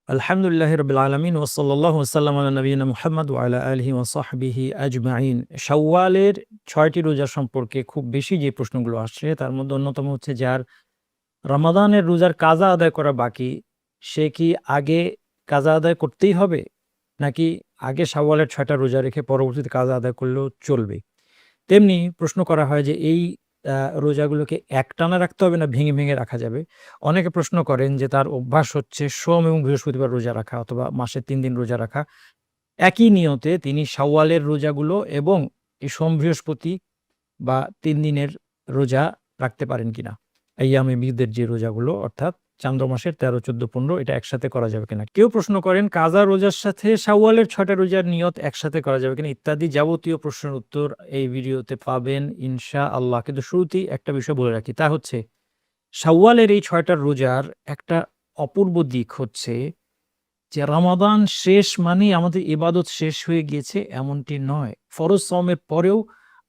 আলহামদুলিল্লাহি রাব্বিল আলামিন ওয়া সাল্লাল্লাহু ওয়া সাল্লাম আলা নবিয়িনা মুহাম্মদ ওয়া আলা আলিহি ওয়া সাহবিহি আজমাইন। শাওয়ালের ৬ টি রোজা সম্পর্কে খুব বেশি যে প্রশ্নগুলো আসছে তার মধ্যে অন্যতম হচ্ছে যার রমাদানের রোজার কাজা আদায় করা বাকি, সে কি আগে কাজা আদায় করতেই হবে? নাকি আগে শাওয়ালের ৬ টা রোজা রেখে পরবর্তীতে কাজা আদায় করলেও চলবে? তেমনি প্রশ্ন করা হয় যে এই আ রোজাগুলোকে একটানা রাখতে হবে না ভেঙে, ভেঙে রাখা যাবে? অনেকে প্রশ্ন করেন যে তার অভ্যাস হচ্ছে সোম এবং বৃহস্পতিবার রোজা রাখা অথবা মাসে ৩ দিন রোজা রাখা। একই নিয়তে তিনি শাওয়ালের রোজাগুলো এবং এই সোম, বৃহস্পতি বা ৩ দিনের রোজা রাখতে পারেন কিনা? আইয়ামে বীদের যে রোজাগুলো অর্থাৎ চান্দ্র মাসের ১৩, ১৪, ১৫ এটা একসাথে করা যাবে কিনা? কেউ প্রশ্ন করেন কাজা রোজার সাথে শাওয়ালের ৬ টা রোজার নিয়ত একসাথে করা যাবে কিনা? ইত্যাদি যাবতীয় প্রশ্নের উত্তর এই ভিডিওতে পাবেন ইনশাআল্লাহ। কিন্তু শুরুতেই একটা বিষয় বলে রাখি তা হচ্ছে শাওয়ালের এই ৬ টা রোজার একটা অপূর্ব দিক হচ্ছে যে রমাদান শেষ মানেই আমাদের ইবাদত শেষ হয়ে গিয়েছে এমনটি নয়। ফরজ সওমের পরেও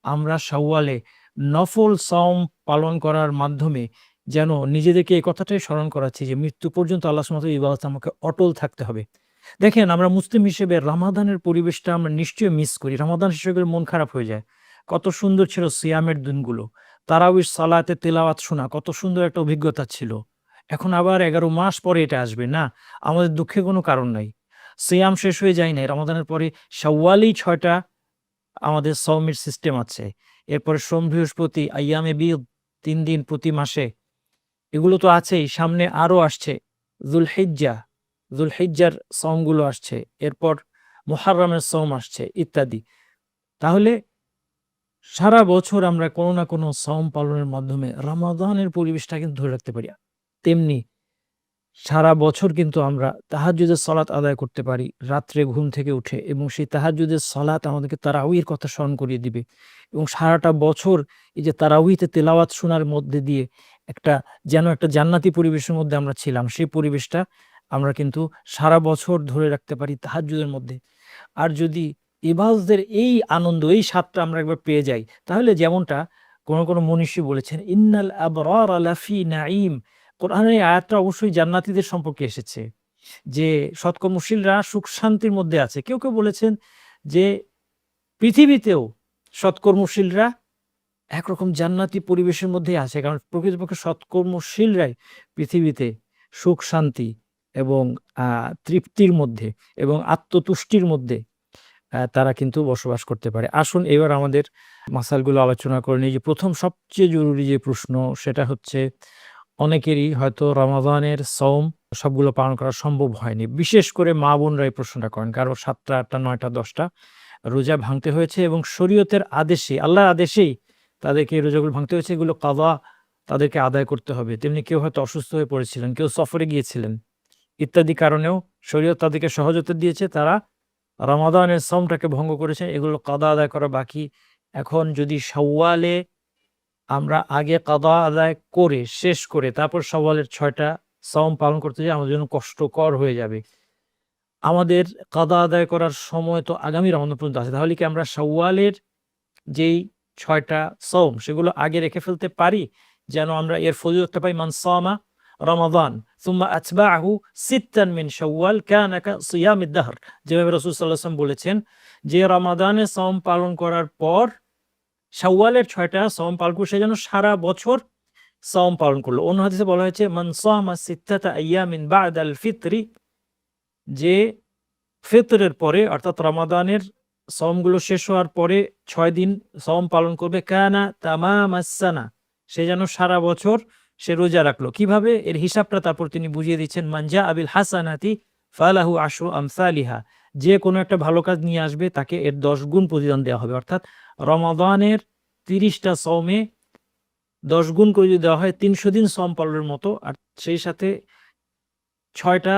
আমরা শাওয়ালে নফল সওম পালন করার মাধ্যমে যেন নিজেদেরকে এই কথাটাই স্মরণ করাচ্ছি যে মৃত্যু পর্যন্ত আল্লাহ সুবহানাহু ওয়া তাআলার ইবাদতে আমাকে অটল থাকতে হবে। দেখেন আমরা মুসলিম হিসেবে রমাদানের পরিবেশটা আমরা নিশ্চয়ই মিস করি। রমাদান শেষ হয়ে গেলে মন খারাপ হয়ে যায়। কত সুন্দর ছিল সিয়ামের দিনগুলো। তারাবির সালাতে তিলাওয়াত শোনা কত সুন্দর একটা অভিজ্ঞতা ছিল। এখন আবার ১১ মাস পরে এটা আসবে। না, আমাদের দুঃখের কোনো কারণ নাই। সিয়াম শেষ হয়ে যায় নাই। রমাদানের পরে শাওয়ালেই ৬ টা আমাদের সওমের সিস্টেম আছে। এরপরে সোম, বৃহস্পতি, আইয়ামে বিদ ৩ দিন প্রতি মাসে। এগুলো তো আছেই। সামনে আরো আসছে। যুলহিজ্জা, যুলহিজ্জার সওমগুলো আসছে। এরপর মুহাররমের সওম আসছে ইত্যাদি। তাহলে সারা বছর আমরা কোনো না কোনো সওম পালনের মাধ্যমে রমাদানের পরিবেশটা কিন্তু ধরে রাখতে পারি। তেমনি সারা বছর কিন্তু আমরা তাহাজ্জুদের সলাত আদায় করতে পারি রাত্রে ঘুম থেকে উঠে এবং সেই তাহাজ্জুদের সলাত আমাদেরকে তারাউইর কথা স্মরণ করিয়ে দিবে এবং সারাটা বছর এই যে তারাউইতে তেলাওয়াত শোনার মধ্যে দিয়ে একটা যেন একটা জান্নাতি পরিবেশের মধ্যে আমরা ছিলাম সেই পরিবেশটা আমরা কিন্তু সারা বছর ধরে রাখতে পারি তাহাজ্জুদের মধ্যে। আর যদি ইবাদতের এই আনন্দ এই স্বাদটা আমরা একবার পেয়ে যাই তাহলে যেমনটা কোনো মনীষী বলেছেন ইন্নাল আবরারা লাফি নাঈম। কোরআনের এই আয়াতটা অবশ্যই জান্নাতীদের সম্পর্কে এসেছে যে সৎকর্মশীলরা সুখ শান্তির মধ্যে আছে। কেউ বলেছেন যে পৃথিবীতেও সৎকর্মশীলরা একরকম জান্নাতি পরিবেশের মধ্যেই আছে। কারণ প্রকৃতপক্ষে সৎকর্মশীলরাই পৃথিবীতে সুখ শান্তি এবং আ তৃপ্তির মধ্যে এবং আত্মতুষ্টির মধ্যে তারা কিন্তু বসবাস করতে পারে। আসুন এবার আমাদের মাসাইলগুলো আলোচনা করে নিই যে ১ম সবচেয়ে জরুরি যে প্রশ্ন সেটা হচ্ছে অনেকেরই হয়তো রমাদানের সওম সবগুলো পালন করা সম্ভব হয়নি। বিশেষ করে মা-বোনরা এই প্রশ্নটা করেন। কারো ৭ টা, ৮ টা, ৯ টা, ১০ টা রোজা ভাঙতে হয়েছে এবং শরীয়তের আদেশে, আল্লাহর আদেশেই তাদেরকে এই রোজাগুলো ভাঙতে হয়েছে। এগুলো কাযা তাদেরকে আদায় করতে হবে। তেমনি কেউ হয়তো অসুস্থ হয়ে পড়েছিলেন, কেউ সফরে গিয়েছিলেন। ইত্যাদি কারণেও শরীয়ত তাদেরকে সহজতা দিয়েছে। তারা রমাদানের সওমটাকে ভঙ্গ করেছে। এগুলো কাদা আদায় করা বাকি। এখন যদি শাওয়ালে আমরা আগে কাদা আদায় করে, শেষ করে তারপর শাওয়ালের ৬ টা সওম পালন করতে যাই আমাদের জন্য কষ্টকর হয়ে যাবে। আমাদের কাদা আদায় করার সময় তো আগামী রমাদান পর্যন্ত আছে। তাহলে কি আমরা শাওয়ালের যেই ৬ টা সওম সেগুলো আগে রেখে ফেলতে পারি? যেন আমরা এর ফজিলতটা পাই মান সামা রমাদান সুম্মা আতবাআহু সিত্তান মিন শাওয়াল কানা সিয়ামিদ দাহর। যেভাবে রাসূল সাল্লাল্লাহু আলাইহি ওয়াসাল্লাম বলেছেন যে রমাদানের সওম পালন করার পর শাওয়ালের ৬ টা সওম পালন করে সে যেন সারা বছর সওম পালন করল। অন্য হাদিসে বলা হয়েছে মান সামা সিত্তাতা আইয়ামিন বা'দাল ফিতরি, যে ফিতরের পরে অর্থাৎ রমাদানের সওমগুলো শেষ হওয়ার পরে ৬ দিন সওম পালন করবে কানা তামামাস সানা, সে যেন সারা বছর সে রোজা রাখলো। কিভাবে? এর হিসাবটা তারপর তিনি বুঝিয়ে দিচ্ছেন মান জাআ বিল হাসানাতি ফালাহু আশরু আমসালিহা, যে কোনো একটা ভালো কাজ নিয়ে আসবে তাকে এর ১০ গুণ প্রতিদান দেওয়া হবে। অর্থাৎ রমাদানের ৩০ টা সওমে ১০ গুণ করে যদি দেওয়া হয় ৩০০ দিন সওম পালনের মতো। আর সেই সাথে ৬ টা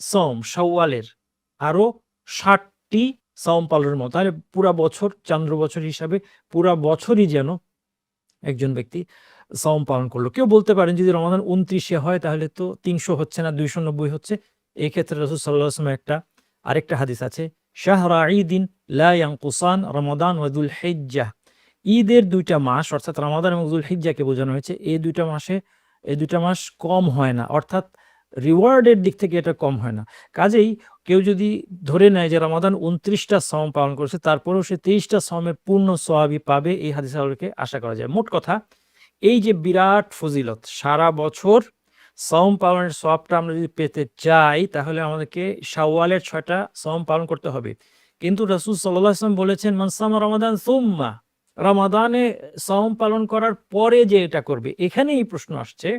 সওম শাওয়ালের আরো ৬০ টি সওম পালনের মতো। তাহলে পুরা বছর চান্দ্র বছর হিসাবে পুরা বছরই যেন একজন ব্যক্তি সওম পালন করলো। কেউ বলতে পারেন যদি রমাদান ২৯ এ হয় তাহলে তো ৩০০ হচ্ছে না ২৯০ হচ্ছে। এই ক্ষেত্রে রাসূল সাল্লাল্লাহু আলাইহি ওয়াসাল্লাম আরেকটা হাদিস আছে শাহরা ঈদিন লা ইয়ানকুসান রমাদান ওয়া যুলহিজ্জাহ। ঈদের ২ টা মাস অর্থাৎ রমাদান এবং যুলহিজ্জাকে বোঝানো হয়েছে। এই ২ টা মাসে এই ২ টা মাস কম হয় না। অর্থাৎ রিওয়ার্ডের দিক থেকে এটা কম হয় না। কাজেই কেউ যদি ধরে নেয় যে রমাদান ২৯টা সওম পালন করেছে, তারপরেও সে ২৩টা সওমের পূর্ণ সওয়াবই পাবে, এই হাদিস আলোকে আশা করা যায়। মোট কথা, এই যে বিরাট ফজিলত, সারা বছর সওম পালনের সওয়াবটা আমরা যদি পেতে চাই, তাহলে আমাদেরকে শাওয়ালের ৬টা সওম পালন করতে হবে। কিন্তু রাসূল সাল্লাল্লাহু আলাইহি ওয়াসাল্লাম বলেছেন, মান সামা রমাদান সুম্মা, রমাদানে সওম পালন করার পরে যে এটা করবে। এখানেই প্রশ্ন আসছে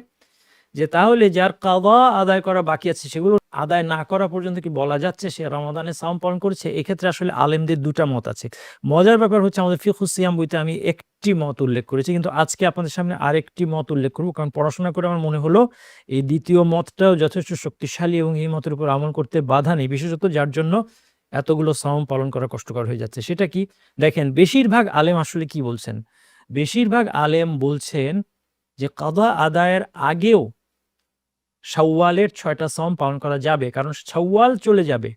যে তাহলে যার কাদা আদায় করা বাকি আছে, সেগুলো আদায় না করা পর্যন্ত কি বলা যাচ্ছে সে রমাদানে সাওম পালন করেছে? এক্ষেত্রে আসলে আলেমদের ২টা মত আছে। মজার ব্যাপার হচ্ছে, আমাদের ফিকহুস সিয়াম বইতে আমি একটি মত উল্লেখ করেছি, কিন্তু আজকে আপনাদের সামনে আরেকটি মত উল্লেখ করব। কারণ পড়াশোনা করে আমার মনে হলো এই দ্বিতীয় মতটাও যথেষ্ট শক্তিশালী এবং এই মতের উপর আমল করতে বাধা নেই, বিশেষত যার জন্য এতগুলো সাওম পালন করা কষ্টকর হয়ে যাচ্ছে। সেটা কি? দেখেন, বেশিরভাগ আলেম আসলে কি বলছেন? বেশিরভাগ আলেম বলছেন যে কাদা আদায়ের আগেও শাওয়ালের ৬টা সওম পালন করা যাবে। কারণ শাওয়াল চলে যাবে।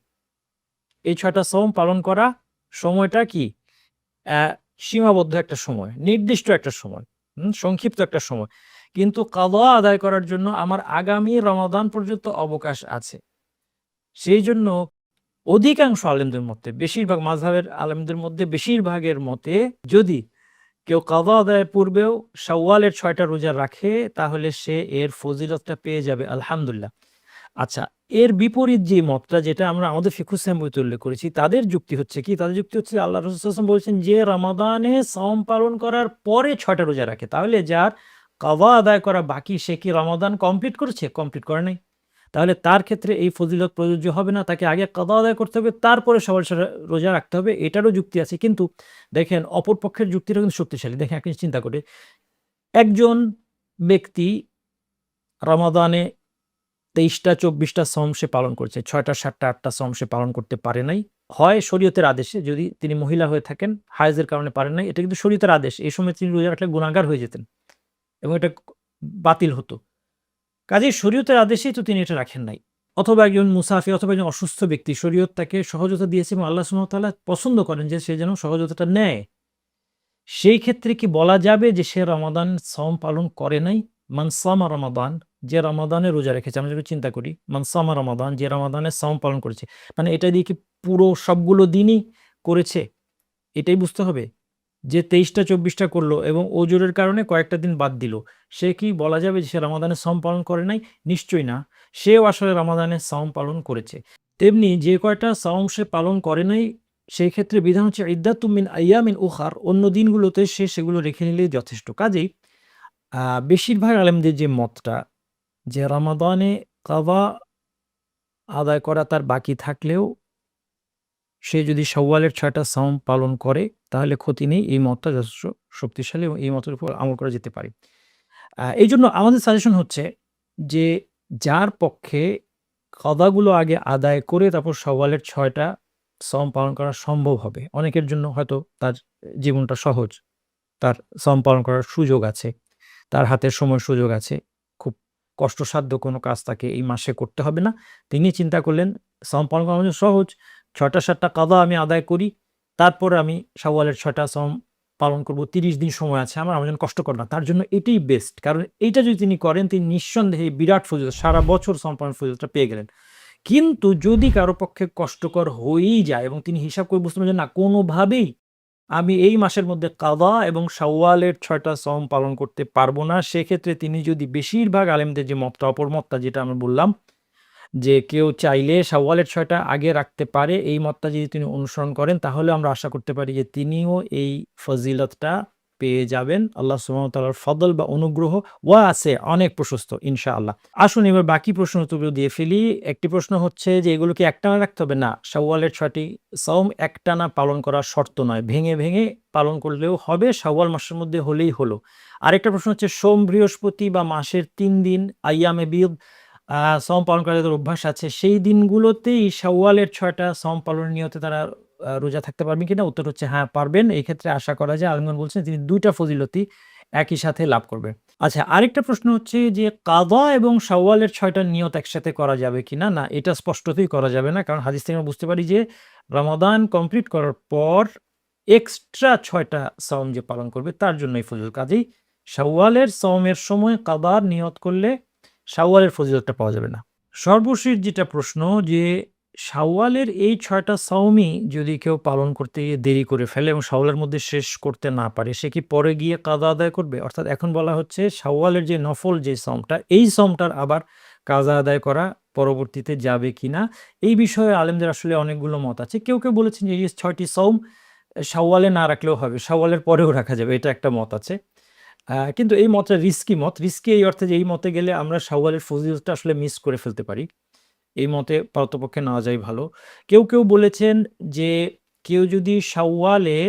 এই ৬টা সওম পালন করা সময়টা কি? অ্যা সীমাবদ্ধ একটা সময়, নির্দিষ্ট একটা সময়, সংক্ষিপ্ত একটা সময়। কিন্তু কাদা আদায় করার জন্য আমার আগামী রমাদান পর্যন্ত অবকাশ আছে। সেইজন্য অধিকাংশ আলেমদের মতে, বেশিরভাগ মাযহাবের আলেমদের মধ্যে বেশিরভাগের মতে, যদি কেউ কাদা আদায়ের পূর্বেও শাওয়ালের ৬টা রোজা রাখে, তাহলে সে এর ফজিলতটা পেয়ে যাবে, আলহামদুলিল্লাহ। আচ্ছা, এর বিপরীত যে মতটা, যেটা আমরা আমাদের ফিকহুস সিয়াম বইতে উল্লেখ করেছি, তাদের যুক্তি হচ্ছে কি? তাদের যুক্তি হচ্ছে, আল্লাহ রাসূল সাল্লাল্লাহু আলাইহি ওয়াসাল্লাম বলেছেন যে রমাদানে সাওম পালন করার পরে ৬টা রোজা রাখে, তাহলে যার কাদা আদায় করা বাকি, সে কি রমাদান কমপ্লিট করেছে? কমপ্লিট করে নাই। তাহলে তার ক্ষেত্রে এই ফজিলত প্রযোজ্য হবে না। তাকে আগে কাদা আদায় করতে হবে, তারপরে শাওয়াল রোজা রাখতে হবে। এটারও যুক্তি আছে। কিন্তু দেখেন, অপর পক্ষের যুক্তিটা কিন্তু শক্তিশালী। দেখেন, আপনি চিন্তা করে, একজন ব্যক্তি রমাদানে ২৩টা ২৪টা সওম সে পালন করছে। ৬টা ৭টা ৮টা সওম সে পালন করতে পারে নাই। হয় শরীয়তের আদেশে, যদি তিনি মহিলা হয়ে থাকেন, হায়েজের কারণে পারেন নাই। এটা কিন্তু শরীয়তের আদেশ। এই সময় তিনি রোজা রাখলে গুনাহগার হয়ে যেতেন এবং এটা বাতিল হতো। কাজেই শরীয়তের আদেশেই তো তিনি এটা রাখেন নাই। অথবা একজন মুসাফির অথবা একজন অসুস্থ ব্যক্তি, শরীয়ত তাকে সহজতা দিয়েছে এবং আল্লাহ সুবহানাহু ওয়া তাআলা পছন্দ করেন যে সে যেন সহজতাটা নেয়। সেই ক্ষেত্রে কি বলা যাবে যে সে রমাদান সওম পালন করে নাই? মান সামা রমাদান, যে রমাদানে রোজা রেখেছে। আমরা যদি চিন্তা করি, মান সামা রমাদান, যে রমাদানে সাওম পালন করেছে। মানে এটা দিয়ে কি পুরো সবগুলো দিনই করেছে? এটাই বুঝতে হবে। যে ২৩টা ২৪টা করলো এবং ওজরের কারণে কয়েকটা দিন বাদ দিল, সে কি বলা যাবে যে সে রমাদানের সাওম পালন করে নাই? নিশ্চয়ই না। সেও আসলে রমাদানের সাওম পালন করেছে। তেমনি যে কয়টা সাওম সে পালন করে নাই, সেই ক্ষেত্রে বিধান হচ্ছে ইদ্দাতুম মিন আইয়ামিন উখার, অন্য দিনগুলোতে সে সেগুলো রেখে নিলেই যথেষ্ট। কাজেই বেশিরভাগ আলেমদের যে মতটা, যে রমাদানে কাযা আদায় করা তার বাকি থাকলেও সে যদি শাওয়ালের ৬টা সাওম পালন করে, তাহলে ক্ষতি নেই। এই মতটা যথেষ্ট শক্তিশালী এবং এই মতের উপর আমল করা যেতে পারে। এইজন্য আমাদের সাজেশন হচ্ছে যে, যার পক্ষে কাদাগুলো আগে আদায় করে তারপর শাওয়ালের ৬টা সওম পালন করা সম্ভব হবে। অনেকের জন্য হয়তো তার জীবনটা সহজ। তার সওম পালন করার সুযোগ আছে। তার হাতে সময় সুযোগ আছে। খুব কষ্টসাধ্য কোনো কাজ তাকে এই মাসে করতে হবে না। তিনি চিন্তা করলেন, সওম পালন করা আমার জন্য সহজ। ৬টা ৭টা কাদা আমি আদায় করি। তারপরে আমি শাওয়ালের ৬টা সওম পালন করব। ৩০ দিন সময় আছে আমার জন্য কষ্টকর না। তার জন্য এটাই বেস্ট। কারণ এইটা যদি তিনি করেন, তিনি নিঃসন্দেহে বিরাট ফজিলত, সারা বছর সওম পালনের ফজিলতটা পেয়ে গেলেন। কিন্তু যদি কারো পক্ষে কষ্টকর হয়েই যায় এবং তিনি হিসাব করে বুঝতে পারছেন, না কোনোভাবেই আমি এই মাসের মধ্যে কাদা এবং শাওয়ালের ৬টা সওম পালন করতে পারব না, সেক্ষেত্রে তিনি যদি বেশিরভাগ আলেমদের যে মতটা, অপর মতটা যেটা আমরা বললাম, যে কেউ চাইলে শাওয়ালের ৬টা আগে রাখতে পারে, এই মতটা যদি তিনি অনুসরণ করেন, তাহলে আমরা আশা করতে পারি যে তিনিও এই ফজিলতটা পেয়ে যাবেন। আল্লাহ সুবহানাহু ওয়া তাআলার ফদল বা অনুগ্রহ আছে, অনেক প্রশস্ত ইনশাআল্লাহ। আসুন এবার বাকি প্রশ্ন উত্তরগুলো দিয়ে ফেলি। একটি প্রশ্ন হচ্ছে যে, এগুলো কি একটানা রাখতে হবে? না, শাওয়ালের ৬টি সওম একটানা পালন করা শর্ত নয়। ভেঙে, ভেঙে পালন করলেও হবে, শাওয়াল মাসের মধ্যে হলেই হলো। আরেকটা প্রশ্ন হচ্ছে, সোম, বৃহস্পতি বা মাসের ৩ দিন আইয়ামে বিদ সওম পালন করার যাদের অভ্যাস আছে, সেই দিনগুলোতেই শাওয়ালের ৬টা সওম পালনের নিয়তে তারা রোজা থাকতে পারবেন কিনা? উত্তর হচ্ছে হ্যাঁ, পারবেন। এই ক্ষেত্রে আশা করা যায়, আলেমগণ বলছেন তিনি ২ টা ফজিলতই একই সাথে লাভ করবেন। আচ্ছা, আরেকটা প্রশ্ন হচ্ছে যে, কাদা এবং শাওয়ালের ৬টা নিয়ত একসাথে করা যাবে কিনা? না, এটা স্পষ্টতই করা যাবে না। কারণ হাদিস থেকে আমরা বুঝতে পারি যে, রমাদান কমপ্লিট করার পর এক্সট্রা ৬টা সওম যে পালন করবে তার জন্য এই ফজিলত। কাজেই শাওয়ালের সওমের সময় কাদার নিয়ত করলে শাওয়ালের ফজিলতটা পাওয়া যাবে না। সর্বশেষ যেটা প্রশ্ন যে শাওয়ালের এই ৬ টা সাওমই যদি কেউ পালন করতে গিয়ে দেরি করে ফেলে এবং শাওয়ালের মধ্যে শেষ করতে না পারে, সে কি পরে গিয়ে কাজা আদায় করবে? অর্থাৎ এখন বলা হচ্ছে শাওয়ালের যে নফল যে সাওমটা, এই সাওমটার আবার কাজা আদায় করা পরবর্তীতে যাবে কিনা? এই বিষয়ে আলেমদের আসলে অনেকগুলো মত আছে। কেউ বলেছেন যে এই ৬ টি সাওম শাওয়ালে না রাখলেও হবে। শাওয়ালের পরেও রাখা যাবে। এটা একটা মত আছে। কিন্তু এই মতটা রিস্কি মত। রিস্কি এই অর্থে যে এই মতে গেলে আমরা শাওয়ালের ফজিলতটা আসলে মিস করে ফেলতে পারি। এই মতে পারতপক্ষে না যাওয়াই ভালো। কেউ বলেছেন যে কেউ যদি শাওয়ালে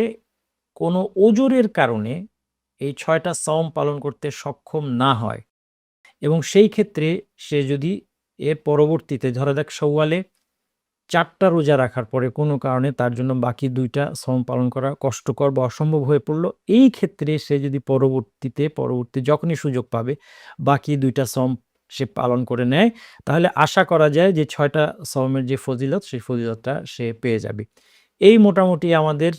কোনো ওজরের কারণে এই ৬ টা সাওম পালন করতে সক্ষম না হয় এবং সেই ক্ষেত্রে সে যদি এর পরবর্তীতে ধরা যাক শাওয়ালে ৪ টা রোজা রাখার পরে কোনো কারণে তার জন্য বাকি ২ টা সাওম পালন করা কষ্টকর বা অসম্ভব হয়ে পড়ল। এই ক্ষেত্রে সে যদি পরবর্তী যখনই সুযোগ পাবে বাকি ২ টা সাওম সে পালন করে নেয়, তাহলে আশা করা যায় যে ৬ টা সাওমের যে ফজিলত, সেই ফজিলতটা সে পেয়ে যাবে। এই মোটামুটি আমাদের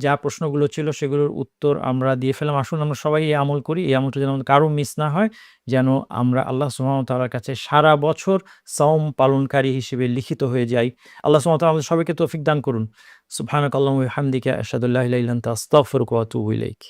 যা প্রশ্নগুলো ছিল সেগুলোর উত্তর আমরা দিয়ে ফেললাম। আসুন আমরা সবাই এই আমল করি। এই আমলটা যেন আমাদের কারো মিস না হয়। যেন আমরা আল্লাহ সুবহানাহু ওয়া তাআলার কাছে সারা বছর সাওম পালনকারী হিসেবে লিখিত হয়ে যাই। আল্লাহ সুবহানাহু ওয়া তাআলা আমাদের সবাইকে তৌফিক দান করুন। সুবহানাকাল্লাহুম্মা ওয়া বিহামদিকা আশহাদু আল্লা ইলাহা ইল্লা আনতা আস্তাগফিরুকা ওয়া আতুবু ইলাইক।